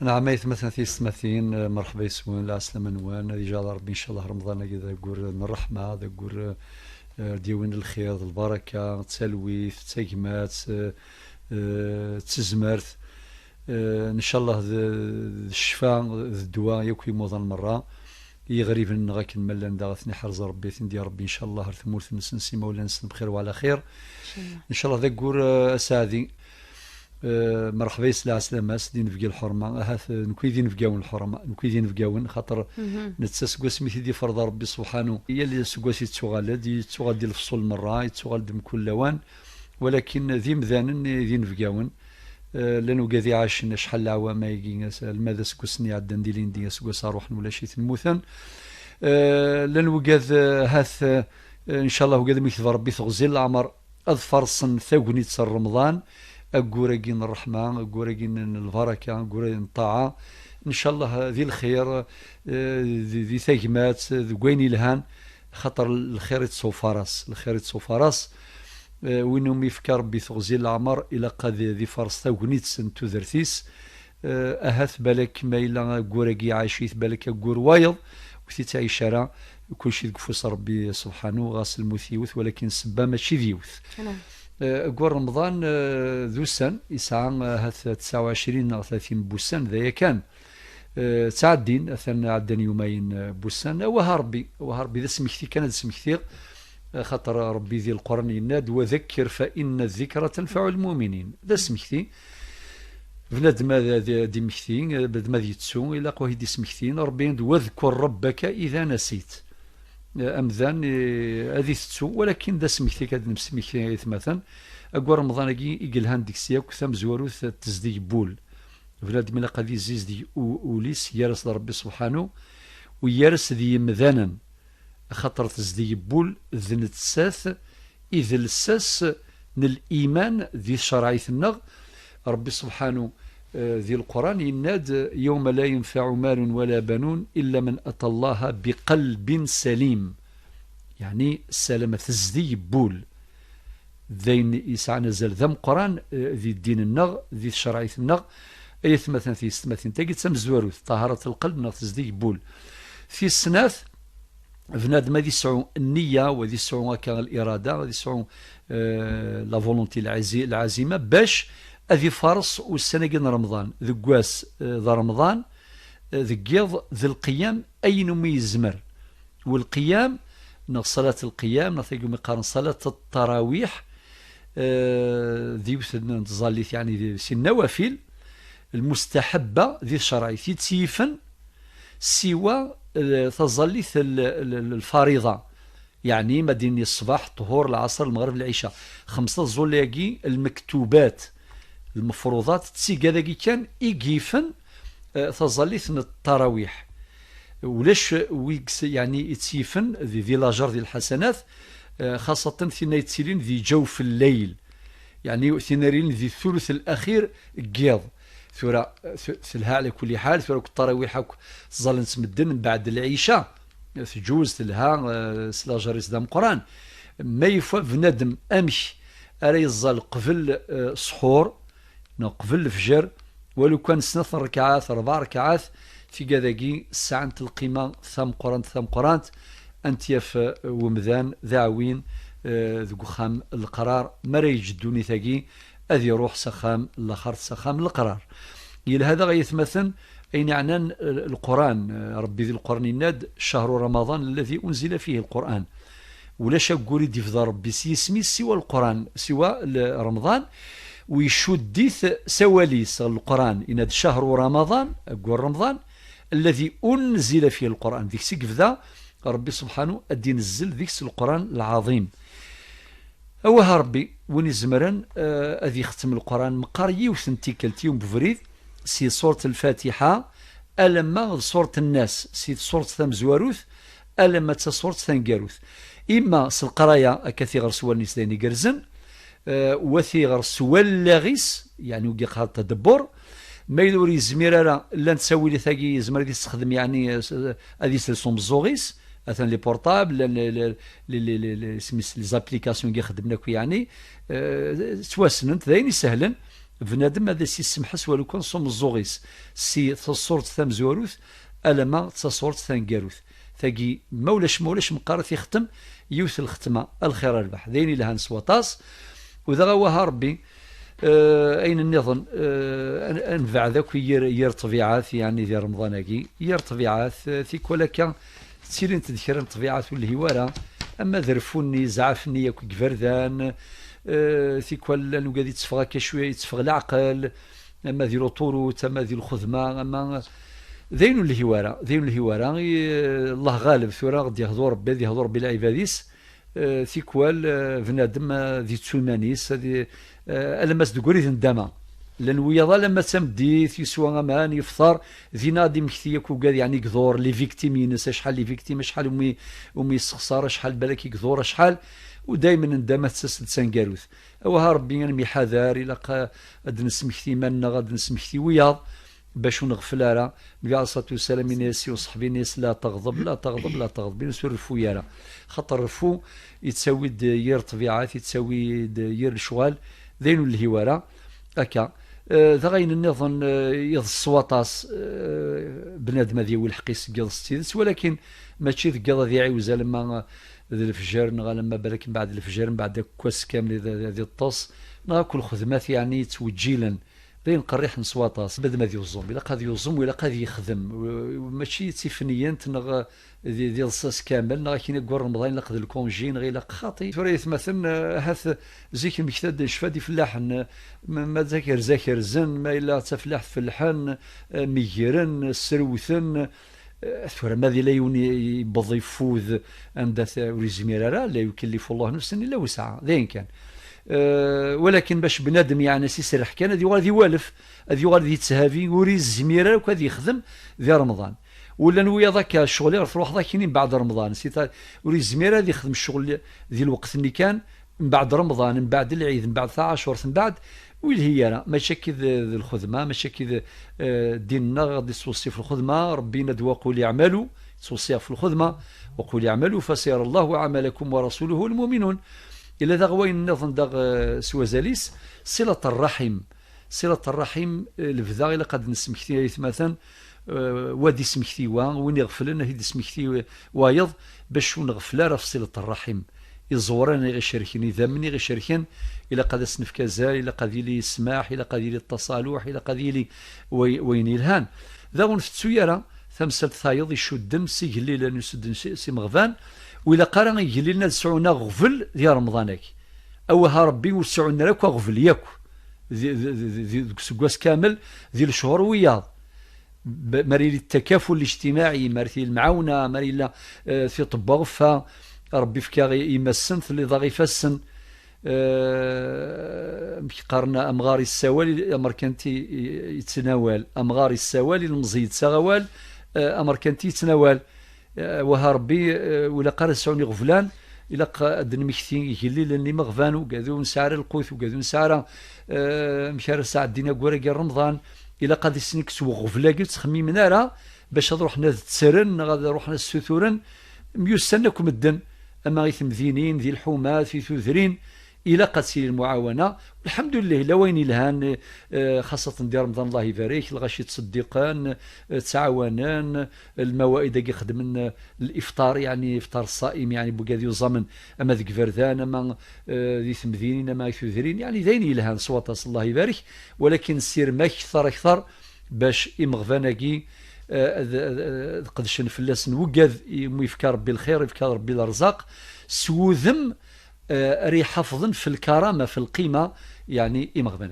نعم مثلا في السماثين مرحبا يسون لا سلامة نوان هذه جال ربي ان شاء الله رمضان كذا يقول من الرحمة هذا يقول ديوان الخير البركة تسلويث تسقمات تزمرت ان شاء الله الشفاء الدواء يكوي موضع المرة يغريب غاك الملان داغتني حرز ربي ثندي ربي ان شاء الله ثمور نسنسي مولا نسن بخير وعلى خير ان شاء الله ذا يقول اسعدي مرحبا يسلا سلاماس دين فقي الحرمة هاث نكوي دين فقاون الحرمة نكوي دين فقاون خاطر نتسسقوا سميتي دي فرض ربي سبحانه هي اللي سقوس يتسوغالد يتسوغال ديال الفصول مرة يتسوغال دم كل لوان ولكن ذي مذانا دين فقاون لانو قاذي عاشنا شحال العوام يجي الماذا سكوسني عدن ديلين دي سكوس روحنا ولا شي الموثن لانو قاذ هاث ان شاء الله قاذ ميكتب ربي تغزيل العمر اظفر صن ثاقني تسر رمضان أقورجين الرحمة أقورجين البركة أقورجين الطاعة إن شاء الله ذي الخير ذي ثقمات ذي قويني لهان خطر الخير تصوفارس الخير تصوفارس وينهم يفكر بثغزي العمر إلى قد ذي فرس ثوغنيت سنتو ذرثيس أهث بالك ما إلا قورجي عايشيث بالك أقور وايض وثي تعيشارا كل شيء قفوس ربي سبحانه غاسل المثيوث ولكن سبا ماشي ذيوث قول رمضان ذو سن يسعى هث 29 أو 30 بوسان ذا كان تعدين أثنى عدن يومين بوسان وهربي ذا سمكتي كان ذا سمكتي خطر ربي ذي القرن يناد وذكر فإن الذكرى تنفع المؤمنين ذا سمكتي بناد ماذا دي مكتين بناد ماذا يتسون إلا قوه دي سمكتين ربي واذكر ربك إذا نسيت أمذان هذه تسو ولكن ذا سمكتي كاد نمسمكتي مثلا أقوى رمضان يقلهان ديك السياق ثم زواروث تزدي بول بلاد من قد يزيز دي أوليس يارس ربي سبحانه ويارس ذي مذانا خطر تزدي بول ذن تساث إذ الساس الإيمان ذي شرعية النغ ربي سبحانه ذي القرآن يناد يوم لا ينفع مال ولا بنون إلا من أتى الله بقلب سليم يعني السلامة تزدي بول ذين يسعى نزل ذم قرآن ذي الدين النغ ذي الشرعية النغ أي مثلا في استماثين تجد سمزورو طهارة القلب نغ تزدي بول في السناث فناد ما ذي سعو النية وذي سعو كان الإرادة وذي سعو لا فولونتي العزيمة باش هذه فارس والسنة قلنا رمضان ذي قواس ذا رمضان ذي قيض ذي القيام أي نمي الزمر والقيام صلاة القيام نثيق مقارن صلاة التراويح ذي تظليت يعني ذي النوافل المستحبة ذي الشرعي في تسيفا سوى تظليت الفريضة يعني مدينة الصباح طهور العصر المغرب العشاء 5 زولاقي المكتوبات المفروضات تسي كذا كان يجيفن تظليت التراويح ولاش ويكس يعني يتسيفن ذي لاجر ذي الحسنات خاصة ثنا يتسيلين ذي جوف الليل يعني ثنارين ذي الثلث الأخير قيض ثورة ثلها على كل حال ثورة التراويح تظل نسمدن من بعد العشاء تجوز ثلها سلاجر يسدام قرآن ما يفوى بندم أمش أرى يظل قبل سحور قبل الفجر ولو كان 3 ركعات 4 ركعات في كذاكي ساعة القيمة ثم قران أنت يف ومذان ذاوين ذو خام القرار مرا يجدوني ثاقي أذي روح سخام الآخر سخام القرار إلى هذا غيثمثل أين عنان القرآن ربي ذي القرآن الناد شهر رمضان الذي أنزل فيه القرآن ولا شاقولي ديف ربي سيسمي سوى القرآن سوى رمضان ويشدث سواليس القرآن إن شهر رمضان أقول رمضان الذي أنزل فيه القرآن ذيك سقف ذا ربي سبحانه الدين الزل ذيك القرآن العظيم أوها ربي ونزمرا أذي يختم القرآن مقاري وثنتيكالتي بفريد سي صورة الفاتحة ألما صورة الناس سي صورة ثمزواروث ألما تصورة ثنقاروث إما سالقرايا كثير سوال نسداني قرزن وثيغر سوال لاغيس يعني وقيقها التدبر ما يدور يزمير لا نسوي لي ثاقي يزمر يستخدم يعني هذه سلسوم الزوغيس مثلا لي بورتابل لي زابليكاسيون اللي خدمنا يعني تواسننت ذاين سهلا بنادم هذا سي سمحس ولو كان صوم الزوغيس سي تصورت ثم زوروث ألما تصورت ثنقاروث ثاقي مولاش مقارث يختم يوث الختمة الخير البح ذيني لها نسوطاس وذا غواها ربي أين النظن أنفع ذاك ير طبيعات يعني ذي رمضان ير طبيعات ثيك ولكن تسيرين تذكر طبيعات واللي ورا أما ذرفوني زعفني ياك كفردان ثيك ولا نقدي تصفغ كشوية يتصفغ العقل أما ذي الطروت أما ذي الخذمة أما ذين اللي ورا الله غالب ثورا غدي يهضر ربي ذي يهضر بالعباديس ثيكوال بنادم ذي تسومانيس هذه ألمس دقوري ذندما لأن ويضا لما تمديث يسوى أمان يفطر ذي نادي مكثيك وقال يعني قذور لي فيكتيمينس شحال لي فيكتيم شحال أمي استخسار شحال بالك قذور شحال ودائما ندما تسد سنقاروث أوها ربي يعني حذار إلا غاد نسمكتي منا غاد نسمكتي وياض باش نغفل راه النبي عليه الصلاه والسلام ناسي وصحبي ناس لا تغضب لا تغضب لا تغضب بين الرفو يرى خاطر الرفو يتساوي ير طبيعات يتساوي ير الشغال ذين اللي ورا هكا ذا غين النظن يض الصواطاس بنادم ذي والحقيس قيض ستيدس ولكن ماشي ذا ذي عوزه لما ذي الفجر لما بالك بعد الفجر بعد كواس كامل ذي الطاس ناكل خدمات يعني توجيلا بين قريح نصواطاس بدا ما يوزم الا قاد يوزم ولا قاد يخدم ماشي تيفنيا تنغ ديال الصاص كامل نغا كاين كور رمضان لقد الكونجي غير خاطي فريث مثلا هاث زيك المكتاد شفادي فلاح ما ذاكر زن ما الا تفلاح فلحان ميجرن سروثن ثورة ماذا لا يبض يفوذ عند وريزمير لا يكلف الله نفسا الا وسعها ذين كان ولكن باش بنادم يعني سيسرح كان هذه غادي يوالف هذه غادي يتسهافي وري الزميره وكادي يخدم ذي رمضان ولا نويا ذاك الشغل يروح ذاك كاينين بعد رمضان سي وري الزميره غادي يخدم الشغل ذي الوقت اللي كان من بعد رمضان من بعد العيد من بعد 12 من بعد ويل هي راه ماشي كي الخدمه ماشي كي ديننا غادي توصي في الخدمه ربينا دوا قول يعملوا توصي في الخدمه وقول يعملوا فسيرى الله عملكم ورسوله المؤمنون إلا ذا غوين نظن ذا سوازاليس صلة الرحم الفذا إلا قد نسمكتي مثلا وادي سمكتي وين يغفلنا هيدي سمكتي وايض باش نغفل راه في صلة الرحم يزورنا غير شركين إذا مني غير شركين إلا قد اسنف كذا إلا قد لي السماح إلا قد لي التصالح إلا قد لي وين يلهان ذا ونفتسو يرى ثمسل ثايض يشدن سيجلي لأن يسدن سي مغفان وإلا قارن يجلي لنا سعونا غفل ديال رمضانك أوها ربي وسعونا لك غفل ياكو ذي سكواس كامل ذي الشهور وياض مريل التكافل الاجتماعي مريل المعاونة مريل في طب غفة ربي فكا يمسن اللي ضاغي فسن قارنا أمغاري السوالي أمريكانتي يتناول أمغاري السوالي المزيد سغوال أمريكانتي يتناول وها ربي ولا قال سعوني غفلان إلا قد نمكتين يجلي لأني مغفان وقاذو نسعر القوث وقاذو نسعر مشار ساعة دينا قوارا رمضان إلا قد يسنكس وغفلاكي تخمي من راه باش روحنا تسرن غادي روحنا السثورن ميوسنكم الدن أما غيث مذينين ذي الحومات في ثوثرين إلى قد سير المعاونة الحمد لله لوين الهان خاصة ديال رمضان الله يبارك الغاشي تصدقان تعاونان الموائد يخدمن الإفطار يعني إفطار الصائم يعني بوكاديو زمن أما ذيك فردان أما ذي ثمذينين أما ثوثرين يعني ذين الهان صوت الله يبارك ولكن سير ما أكثر باش إمغفاناكي قدشن فلاس نوقذ يفكر ربي الخير يفكر ربي الرزاق سوذم ريحفظ في الكرامة في القيمة يعني إمغفان